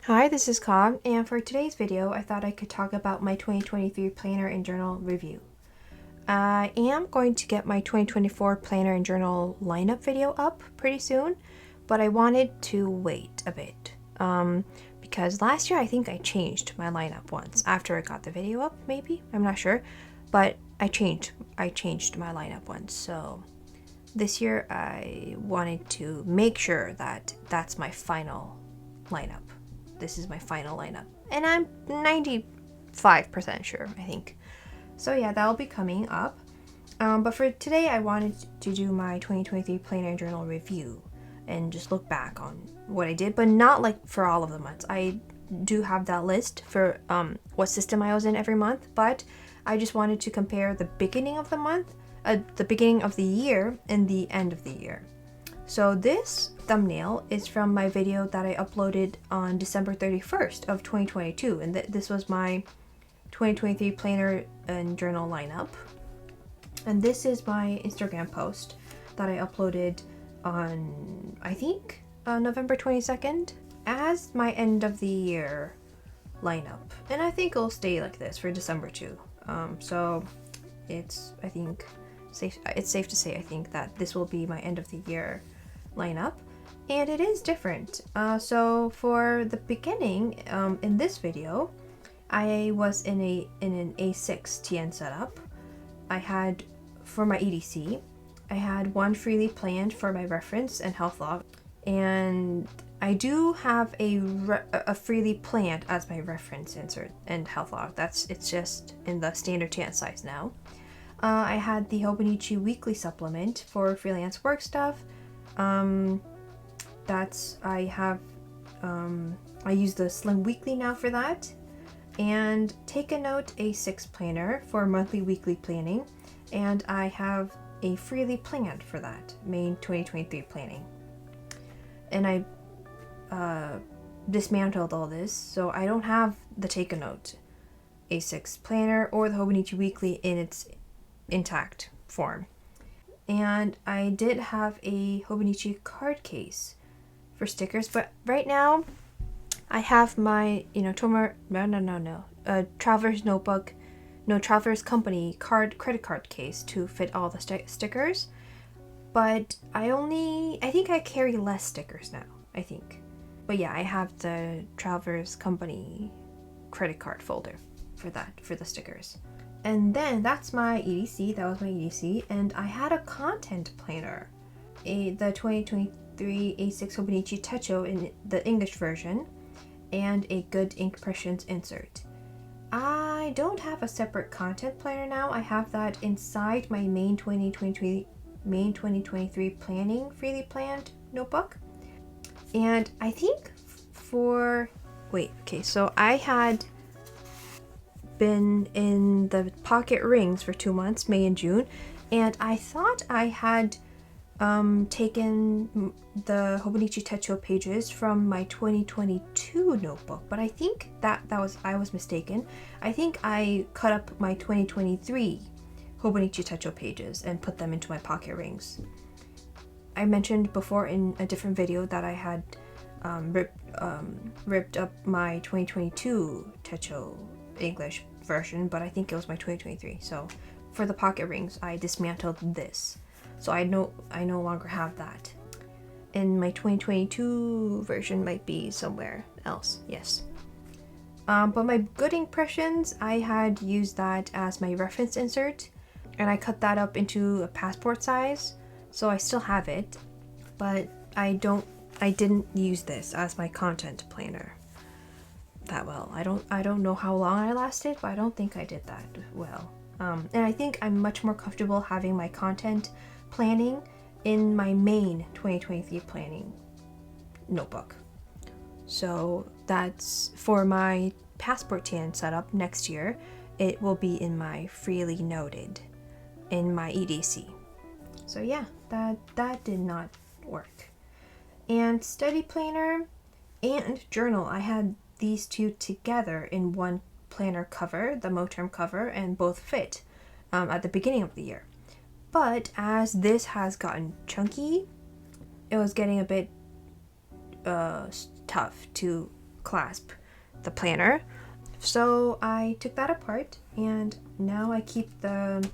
Hi, this is Cobb, and for today's video, I thought I could talk about my 2023 planner and journal review. I am going to get my 2024 planner and journal lineup video up pretty soon, but I wanted to wait a bit because last year I think I changed my lineup once after I got the video up. Maybe I'm not sure, but I changed my lineup once. So this year I wanted to make sure that that's my final lineup. This is my final lineup, and I'm 95% sure, I think. So yeah, that'll be coming up. But for today, I wanted to do my 2023 planner journal review and just look back on what I did, but not like for all of the months. I do have that list for what system I was in every month, but I just wanted to compare the beginning of the month, the beginning of the year, and the end of the year. So this thumbnail is from my video that I uploaded on December 31st of 2022, and this was my 2023 planner and journal lineup. And this is my Instagram post that I uploaded on, I think, November 22nd as my end of the year lineup. And I think it'll stay like this for December too. So it's safe to say, I think, that this will be my end of the year lineup, and it is different. So for the beginning, in this video, I was in an A6 TN setup. I had, for my EDC, I had one freely planned for my reference and health log, and I do have a freely planned as my reference insert and health log. It's just in the standard TN size now. I had the Hobonichi weekly supplement for freelance work stuff. I use the Slim Weekly now for that, and Take a Note A6 planner for monthly weekly planning, and I have a freely planned for that, May 2023 planning. And I dismantled all this, so I don't have the Take a Note A6 planner or the Hobonichi weekly in its intact form. And I did have a Hobonichi card case for stickers, but right now I have my, Traveler's Notebook, Traveler's Company credit card case to fit all the stickers. But I think I carry less stickers now, I think. But yeah, I have the Traveler's Company credit card folder for the stickers. And then that's my EDC, that was my EDC, and I had a content planner, the 2023 A6 Hobonichi Techo in the English version, and a good ink impressions insert. I don't have a separate content planner now. I have that inside my main 2023 planning freely planned notebook. And I think so I had been in the pocket rings for 2 months, May and June, and I thought I had taken the Hobonichi Techo pages from my 2022 notebook, but I think I was mistaken. I think I cut up my 2023 Hobonichi Techo pages and put them into my pocket rings. I mentioned before in a different video that I had ripped up my 2022 Techo English version, but I think it was my 2023. So for the pocket rings, I dismantled this, so I no longer have that. And my 2022 version might be somewhere else. Yes. But my good impressions, I had used that as my reference insert, and I cut that up into a passport size, so I still have it, but I didn't use this as my content planner that well. I don't know how long I lasted, but I don't think I did that well. And I think I'm much more comfortable having my content planning in my main 2023 planning notebook. So that's for my passport TN setup next year. It will be in my freely noted in my EDC. So yeah, that did not work. And study planner and journal, I had these two together in one planner cover, the Moterm cover, and both fit at the beginning of the year. But as this has gotten chunky, it was getting a bit tough to clasp the planner. So I took that apart, and now I keep the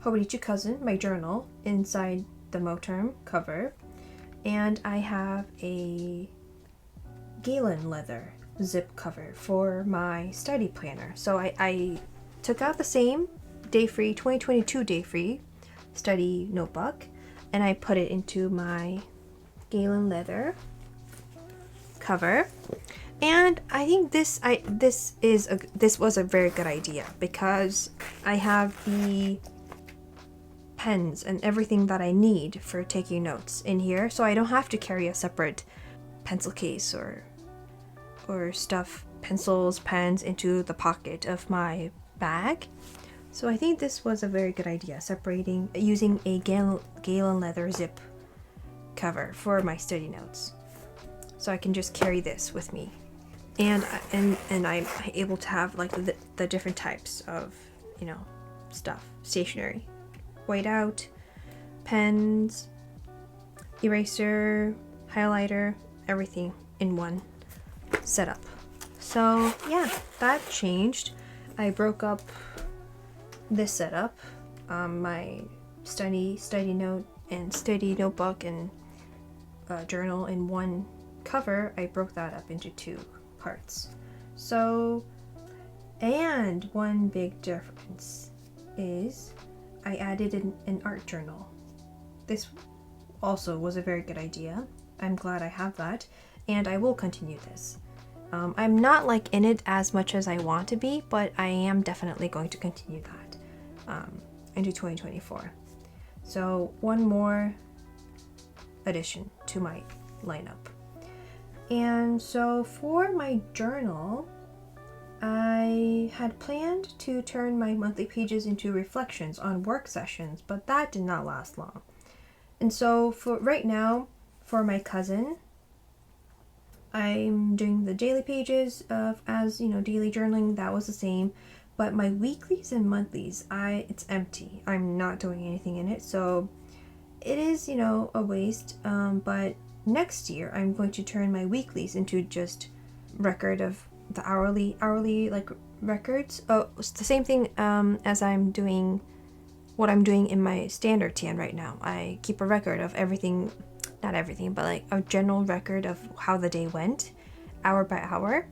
Hobonichi Cousin, my journal, inside the Moterm cover, and I have a Galen Leather Zip cover for my study planner. So I took out the same day-free 2022 day-free study notebook, and I put it into my Galen Leather cover. And I think this was a very good idea, because I have the pens and everything that I need for taking notes in here, so I don't have to carry a separate pencil case or stuff pencils, pens into the pocket of my bag. So I think this was a very good idea, using a Galen Leather Zip cover for my study notes. So I can just carry this with me. And I'm able to have like the different types of, stuff, stationery, whiteout, pens, eraser, highlighter, everything in one setup. So yeah, that changed. I broke up this setup, my study note and study notebook and journal in one cover. I broke that up into 2 parts. So, and one big difference is I added an art journal. This also was a very good idea. I'm glad I have that, and I will continue this. I'm not like in it as much as I want to be, but I am definitely going to continue that into 2024. So one more addition to my lineup. And so for my journal, I had planned to turn my monthly pages into reflections on work sessions, but that did not last long. And so for right now, for my cousin, I'm doing the daily pages as daily journaling. That was the same, but my weeklies and monthlies, it's empty. I'm not doing anything in it, so it is a waste. But next year, I'm going to turn my weeklies into just record of the hourly like records. Oh, it's the same thing as what I'm doing in my standard TN right now. I keep a record of everything, not everything, but like a general record of how the day went, hour by hour,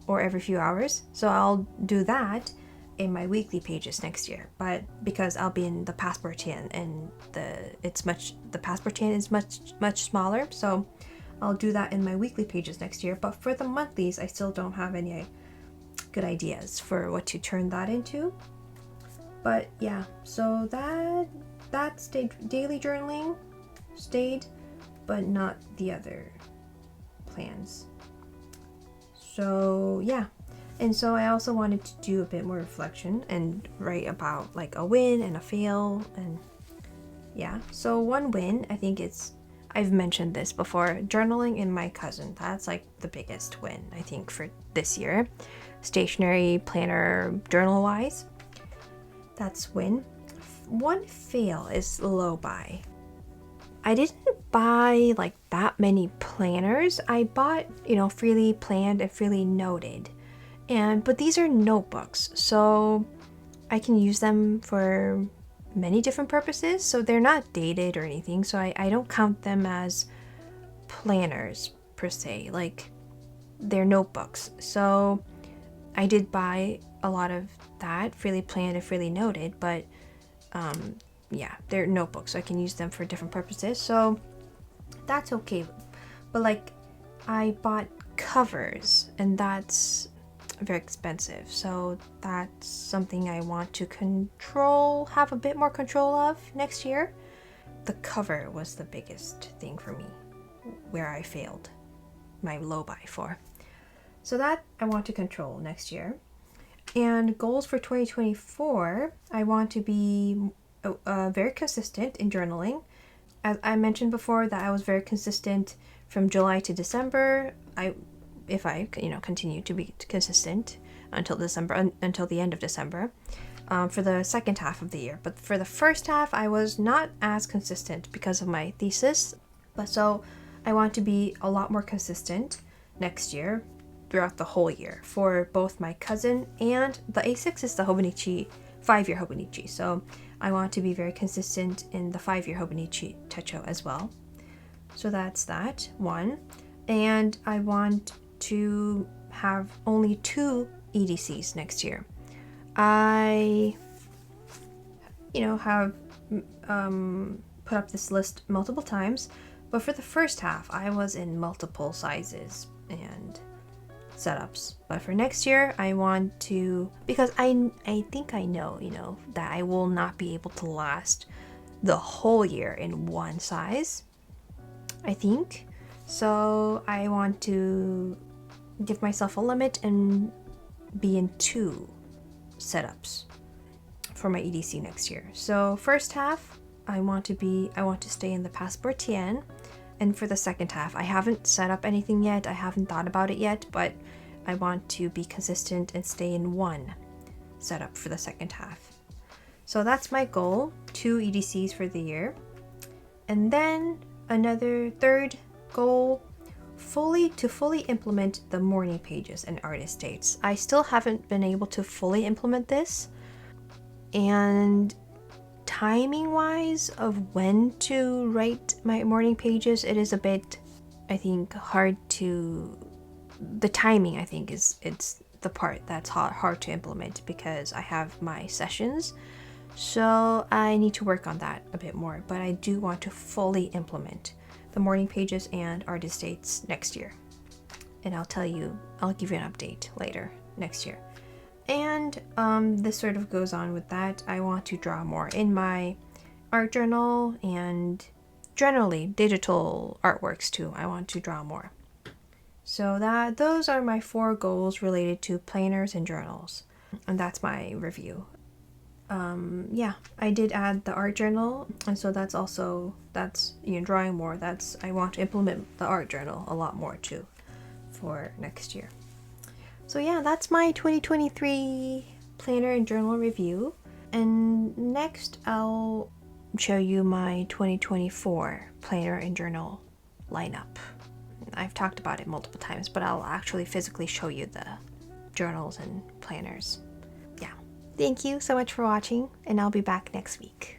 or every few hours. So I'll do that in my weekly pages next year, but because I'll be in the Passport TN and the Passport TN is much smaller, so I'll do that in my weekly pages next year. But for the monthlies, I still don't have any good ideas for what to turn that into. But yeah, so that stayed. Daily journaling stayed, but not the other plans. So yeah. And so I also wanted to do a bit more reflection and write about like a win and a fail, and yeah. So one win, I think I've mentioned this before, journaling in my cousin. That's like the biggest win, I think, for this year. Stationery, planner, journal wise. That's win. One fail is low buy. I didn't buy like that many planners. I bought, freely planned and freely noted. But these are notebooks, so I can use them for many different purposes. So they're not dated or anything, so I don't count them as planners per se, like they're notebooks. So I did buy a lot of that, freely planned and freely noted, but yeah, they're notebooks, so I can use them for different purposes, so that's okay. But like, I bought covers, and that's very expensive, so that's something I want to have a bit more control of next year. The cover was the biggest thing for me, where I failed my low buy for. So that I want to control next year. And goals for 2024, I want to be very consistent in journaling. As I mentioned before, that I was very consistent from July to December. If I continue to be consistent until the end of December, for the second half of the year. But for the first half, I was not as consistent because of my thesis. But so I want to be a lot more consistent next year, throughout the whole year for both my cousin, and the A6 is the Hobonichi 5-year Hobonichi, so I want to be very consistent in the 5-year Hobonichi Techo as well. So that's that one. And I want to have only 2 EDCs next year. I, have put up this list multiple times, but for the first half, I was in multiple sizes and setups. But for next year, I want to, because I think I know, that I will not be able to last the whole year in one size, I think. So I want to give myself a limit and be in 2 setups for my EDC next year. So first half, I want to stay in the Passport TN, and for the second half, I haven't set up anything yet. I haven't thought about it yet, but I want to be consistent and stay in 1 setup for the second half. So that's my goal, 2 EDCs for the year. And then another third goal, to fully implement the morning pages and artist dates. I still haven't been able to fully implement this, and timing wise of when to write my morning pages, it is a bit, I think, hard to, the timing I think it's the part that's hard to implement, because I have my sessions, so I need to work on that a bit more. But I do want to fully implement the morning pages and artist dates next year, and I'll give you an update later next year. And this sort of goes on with that. I want to draw more in my art journal, and generally digital artworks too. I want to draw more. So those are my 4 goals related to planners and journals, and that's my review. Yeah, I did add the art journal, and so that's drawing more. I want to implement the art journal a lot more too for next year. So yeah, that's my 2023 planner and journal review. And next I'll show you my 2024 planner and journal lineup. I've talked about it multiple times, but I'll actually physically show you the journals and planners. Yeah. Thank you so much for watching, and I'll be back next week.